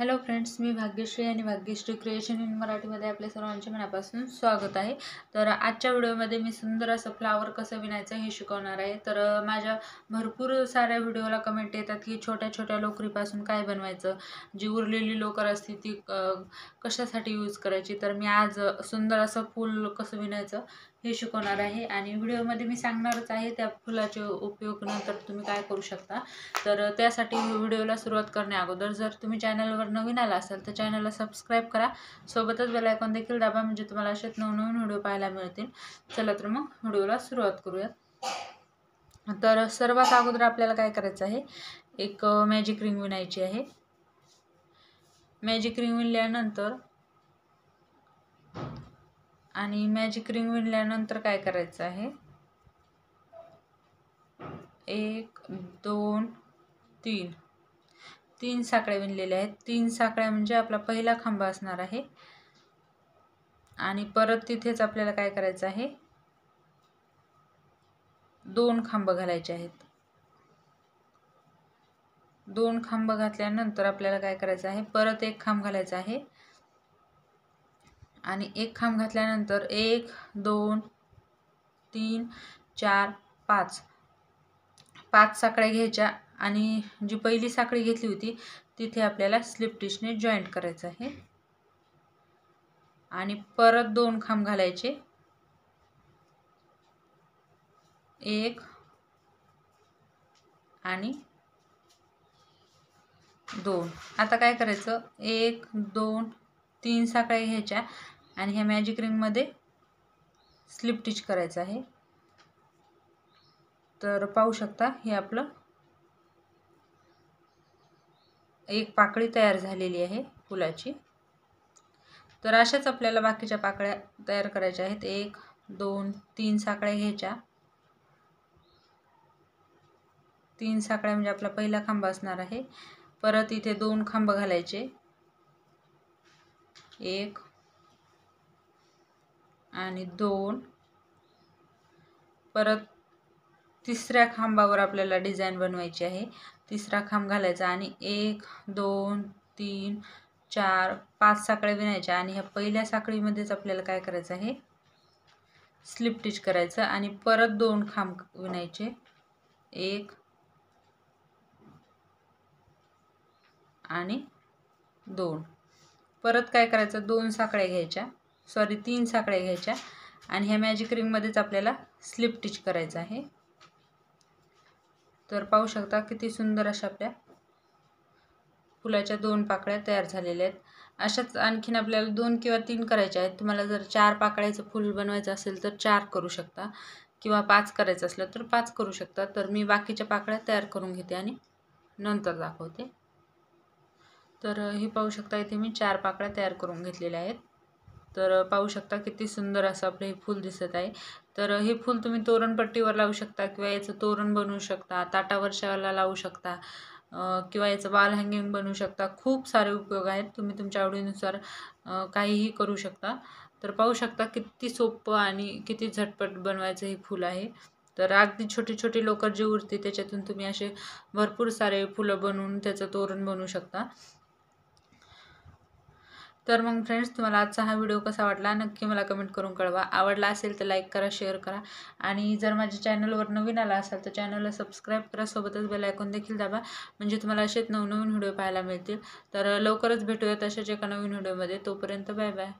Hello friends, मी भाग्यश्री आणि Bhagyashree creation in मराठीमध्ये आपल्या सर्वांचे मनापासून स्वागत आहे। तर आजच्या व्हिडिओमध्ये मी सुंदर असं फ्लावर कसं विणायचं हे शिकवणार आहे। तर माझ्या भरपूर साऱ्या व्हिडिओला कमेंट येतात की छोट्या छोट्या लोकरीपासून काय बनवायचं, जी उरलेली लोकर असते ती कशासाठी यूज करायची। तर मी आज सुंदर असं फूल कसं विणायचं हे शिकवणार आहे आणि व्हिडिओमध्ये मी सांगणारच आहे त्या फुलाचे उपयोग नंतर तुम्ही काय करू शकता। तर त्यासाठी व्हिडिओला सुरुवात करण्या अगोदर जर तुम्ही चॅनलवर नवीन आला असाल तर चॅनलला सबस्क्राइब करा, सोबतच बेल आयकॉन देखील दाबा, म्हणजे तुम्हाला असेच नवनवीन व्हिडिओ पाहायला मिळतील। चला तर मग व्हिडिओला सुरुवात करूया। तर सर्वात अगोदर आपल्याला काय करायचं आहे, एक मॅजिक रिंग विणायची आहे। मॅजिक रिंग विणल्यानंतर काय करायचं आहे, 1 2 3 साखळ्या विणलेल्या आहेत। 3 साखळ्या म्हणजे आपला पहिला खांब असणार आहे आणि परत तिथेच आपल्याला काय करायचं आहे, 2 खांब घालायचे आहेत। 2 खांब घातल्यानंतर आपल्याला काय करायचं आहे, परत एक खांब घालायचा आहे आणि एक खांब घातल्यानंतर 1 2 3 4 5 साखळ्या घ्यायच्या आणि जी पहिली साखळी घेतली होती तिथे आपल्याला स्लिप टिचने जॉईंट करायचं आहे आणि परत 2 खांब घालायचे, 1 आणि 2। आता काय करायचं, 1 2 3 साखळ्या घ्यायच्या आणि ह्या मॅजिक रिंग मध्ये स्लिप टिच करायचं आहे। तर पाहू शकता हे आपलं एक पाकळी तयार झालेली आहे फुलाची। तर अशाच आपल्याला बाकीच्या पाकळ्या तयार करायच्या आहेत। 1 2 3 साखळ्या घ्यायच्या, 3 साखळ्या म्हणजे आपला पहिला खांब असणार आहे। परत इथे 2 खांब घालायचे, 1 आणि 2। परत तिसऱ्या खांबावर आपल्याला डिझाइन बनवायची आहे। तिसरा खांब घालायचा आणि 1 2 3 4 5 साखळ्या विणायच्या आणि ह्या पहिल्या साखळीमध्येच आपल्याला काय करायचं आहे, स्लिप टिच करायचं आणि परत 2 खांब विणायचे, 1 आणि 2। परत काय करायचं, 3 साखळ्या घ्यायच्या आणि ह्या मॅजिक रिंग मध्येच आपल्याला स्लिप टिच करायचं आहे। तर पाहू शकता किती सुंदर अशा आपल्या फुलाच्या 2 पाकळ्या तयार झालेल्या आहेत। अशाच आणखीन आपल्याला 2 किंवा 3 करायच्या आहेत। तुम्हाला जर 4 पाकळ्याचं फूल बनवायचं असेल तर 4 करू शकता किंवा 5 करायचं असलं तर 5 करू शकता। तर मी बाकीच्या पाकळ्या तयार करून घेते आणि नंतर दाखवते। तर हे पाहू शकता इथे मी 4 पाकळ्या तयार करून घेतलेल्या आहेत। तर पाहू शकता किती सुंदर असं आपलं हे फूल दिसत आहे। तर हे फूल तुम्ही तोरणपट्टीवर लावू शकता किंवा याचं तोरण बनवू शकता, ताटावरच्याला लावू शकता किंवा याचं वॉल हँगिंग बनवू शकता। खूप सारे उपयोग आहेत, तुम्ही तुमच्या आवडीनुसार काहीही करू शकता। तर पाहू शकता किती सोपं आणि किती झटपट बनवायचं हे फूल आहे। तर अगदी छोटी छोटी लोकर जी उरते त्याच्यातून तुम्ही असे भरपूर सारे फुलं बनवून त्याचं तोरण बनवू शकता। तर मग फ्रेंड्स, तुम्हाला आजचा हा व्हिडिओ कसा वाटला नक्की मला कमेंट करून कळवा। आवडला असेल तर लाईक करा, शेअर करा आणि जर माझ्या चॅनलवर नवीन आला असाल तर चॅनलला सबस्क्राइब करा, सोबतच बेल आयकॉन देखील दाबा, म्हणजे तुम्हाला असेच नवनवीन व्हिडिओ पाहायला मिळतील। तर लवकरच भेटूयात अशाच एका नवीन व्हिडिओमध्ये। तोपर्यंत बाय बाय।